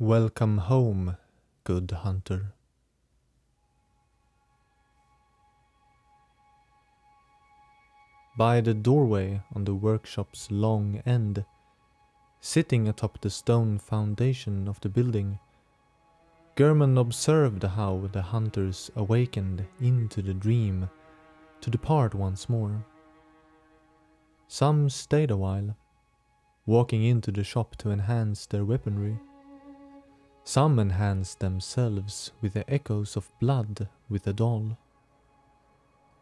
Welcome home, good hunter. By the doorway on the workshop's long end, sitting atop the stone foundation of the building, German observed how the hunters awakened into the dream to depart once more. Some stayed a while, walking into the shop to enhance their weaponry. Some enhanced themselves with the echoes of blood with the doll.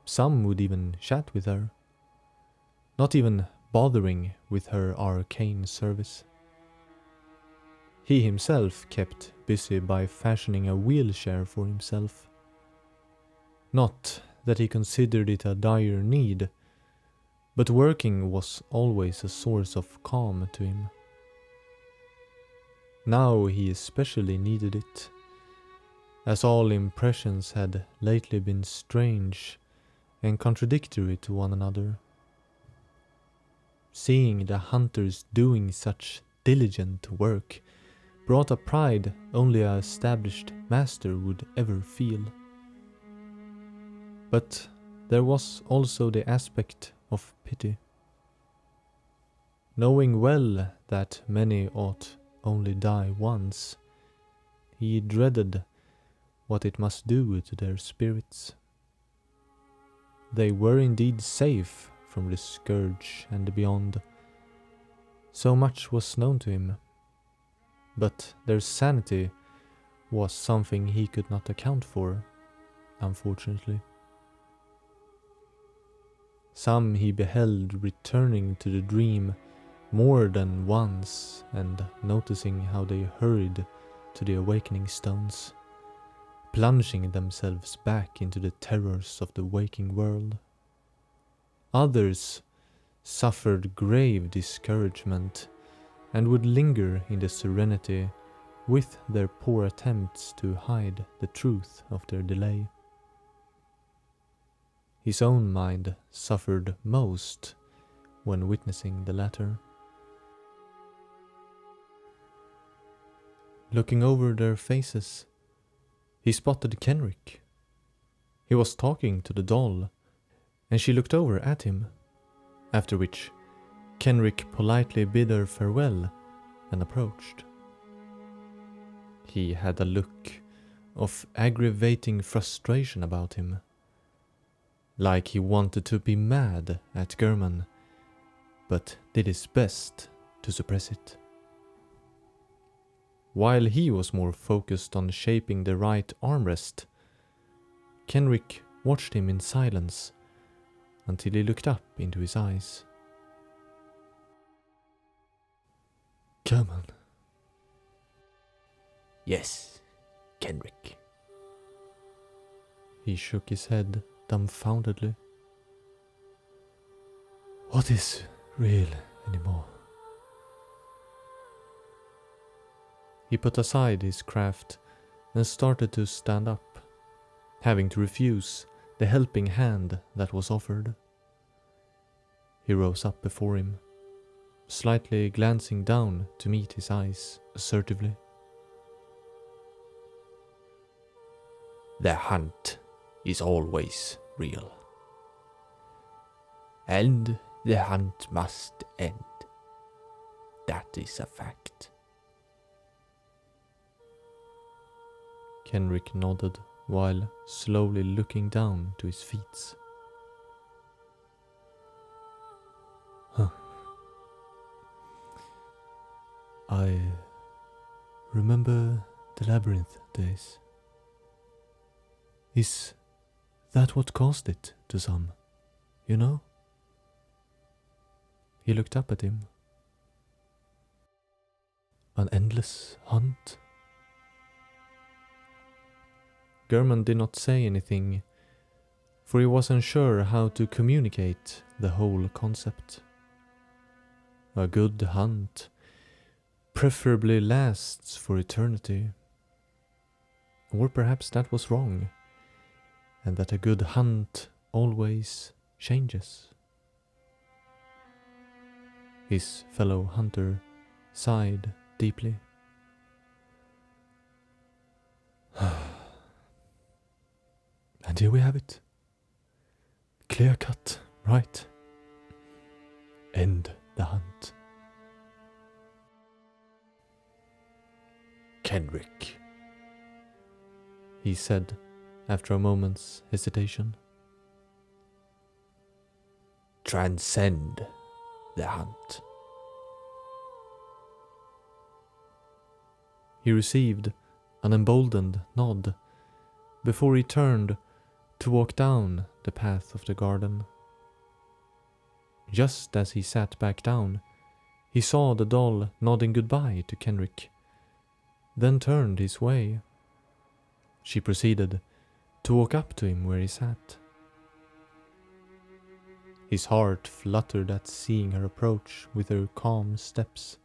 Some would even chat with her, not even bothering with her arcane service. He himself kept busy by fashioning a wheelchair for himself. Not that he considered it a dire need, but working was always a source of calm to him. Now he especially needed it, as all impressions had lately been strange and contradictory to one another. Seeing the hunters doing such diligent work brought a pride only an established master would ever feel. But there was also the aspect of pity. Knowing well that many ought only die once, he dreaded what it must do to their spirits. They were indeed safe from the scourge and beyond. So much was known to him, but their sanity was something he could not account for, unfortunately. Some he beheld returning to the dream more than once and noticing how they hurried to the awakening stones, plunging themselves back into the terrors of the waking world. Others suffered grave discouragement and would linger in the serenity with their poor attempts to hide the truth of their delay. His own mind suffered most when witnessing the latter. Looking over their faces, he spotted Kenrick. He was talking to the doll, and she looked over at him, after which Kenrick politely bid her farewell and approached. He had a look of aggravating frustration about him, like he wanted to be mad at German, but did his best to suppress it. While he was more focused on shaping the right armrest, Kenrick watched him in silence until he looked up into his eyes. German. Yes, Kenrick. He shook his head dumbfoundedly. What is real anymore? He put aside his craft and started to stand up, having to refuse the helping hand that was offered. He rose up before him, slightly glancing down to meet his eyes assertively. The hunt is always real. And the hunt must end. That is a fact. Kenrick nodded while slowly looking down to his feet. I remember the labyrinth days. Is that what caused it to some, you know? He looked up at him. An endless hunt? German did not say anything, for he wasn't sure how to communicate the whole concept. A good hunt preferably lasts for eternity. Or perhaps that was wrong, and that a good hunt always changes. His fellow hunter sighed deeply. And here we have it. Clear cut, right? End the hunt. Kenrick, He said after a moment's hesitation. transcend the hunt. He received an emboldened nod before he turned to walk down the path of the garden. Just as he sat back down, he saw the doll nodding goodbye to Kenrick, then turned his way. She proceeded to walk up to him where he sat. His heart fluttered at seeing her approach with her calm steps,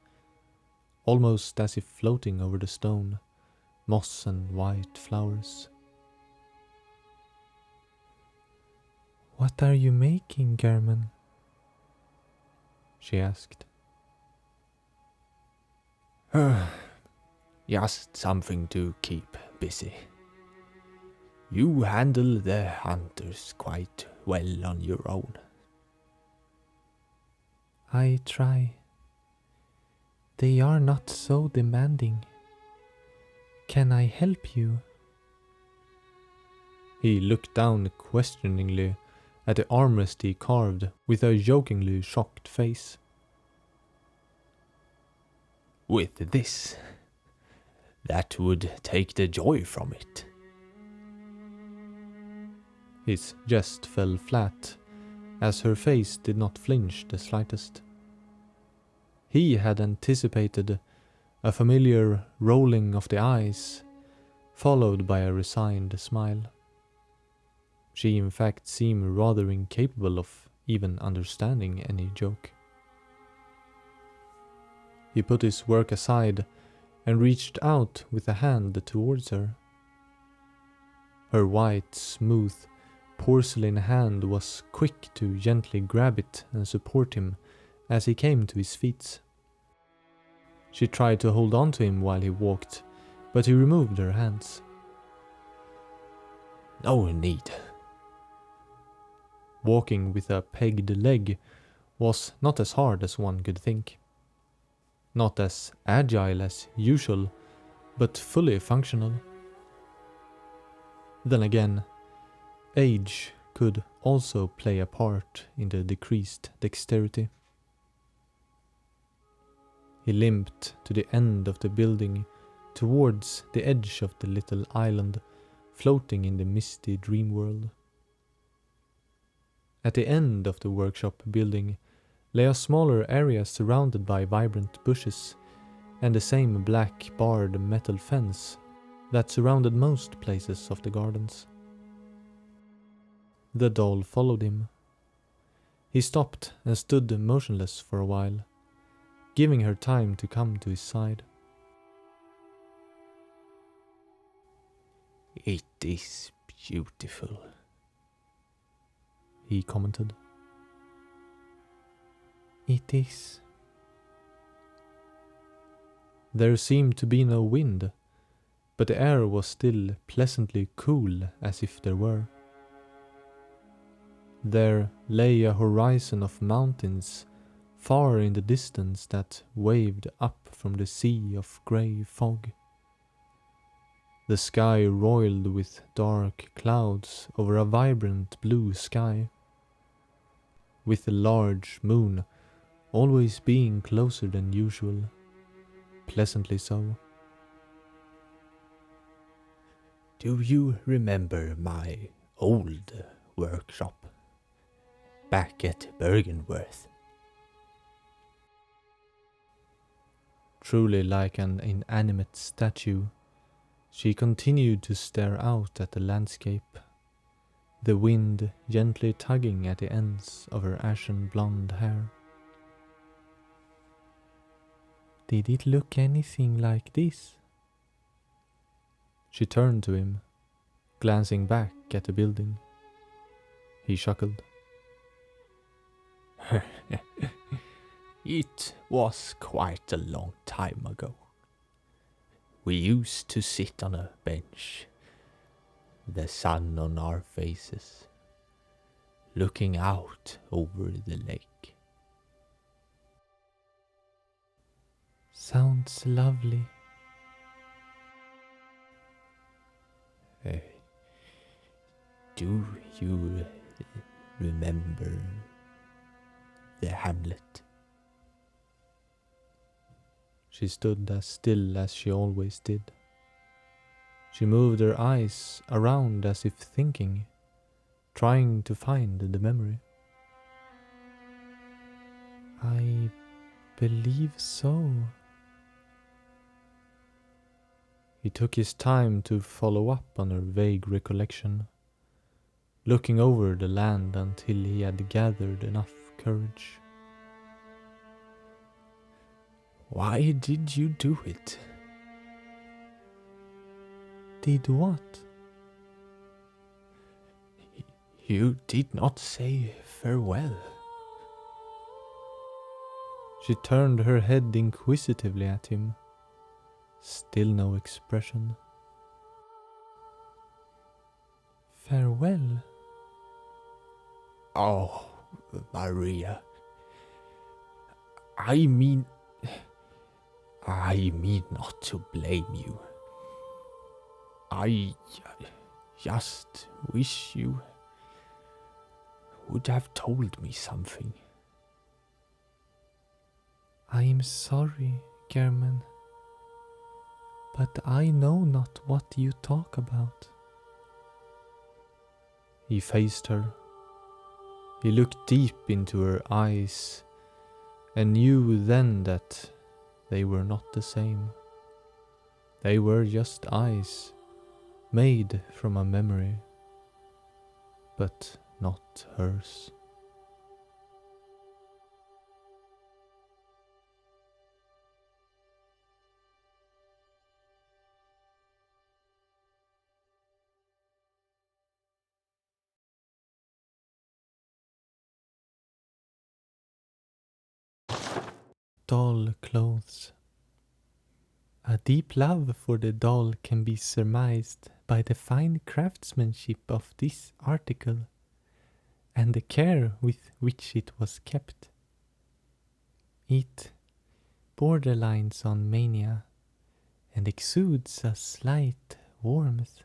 almost as if floating over the stone, moss and white flowers. "What are you making, German?" she asked. Just something to keep busy. You handle the hunters quite well on your own. "I try. They are not so demanding. Can I help you?" He looked down questioningly at the armrest he carved with a jokingly shocked face. With this, that would take the joy from it. His jest fell flat, as her face did not flinch the slightest. He had anticipated a familiar rolling of the eyes, followed by a resigned smile. She in fact seemed rather incapable of even understanding any joke. He put his work aside and reached out with a hand towards her. Her white, smooth, porcelain hand was quick to gently grab it and support him as he came to his feet. She tried to hold on to him while he walked, but he removed her hands. No need. Walking with a pegged leg was not as hard as one could think. Not as agile as usual, but fully functional. Then again, age could also play a part in the decreased dexterity. He limped to the end of the building, towards the edge of the little island, floating in the misty dream world. At the end of the workshop building lay a smaller area surrounded by vibrant bushes and the same black barred metal fence that surrounded most places of the gardens. The doll followed him. He stopped and stood motionless for a while, giving her time to come to his side. It is beautiful, he commented. It is. There seemed to be no wind, but the air was still pleasantly cool, as if there were. There lay a horizon of mountains far in the distance that waved up from the sea of grey fog. The sky roiled with dark clouds over a vibrant blue sky, with the large moon always being closer than usual, pleasantly so. Do you remember my old workshop back at Bergenworth? Truly like an inanimate statue, she continued to stare out at the landscape, the wind gently tugging at the ends of her ashen blonde hair. Did it look anything like this? She turned to him, glancing back at the building. He chuckled. It was quite a long time ago. We used to sit on a bench the sun on our faces, looking out over the lake. Sounds lovely. Uh, do you remember the hamlet? She stood as still as she always did. She moved her eyes around as if thinking, trying to find the memory. I believe so. He took his time to follow up on her vague recollection, looking over the land until he had gathered enough courage. Why did you do it? Did what? You did not say farewell. She turned her head inquisitively at him. Still no expression. Farewell? Oh, Maria. I mean not to blame you. I just wish you would have told me something. I am sorry, German, but I know not what you talk about. He faced her. He looked deep into her eyes and knew then that they were not the same. They were just eyes, made from a memory, but not hers. Doll clothes. A deep love for the doll can be surmised by the fine craftsmanship of this article and the care with which it was kept. It borderlines on mania and exudes a slight warmth.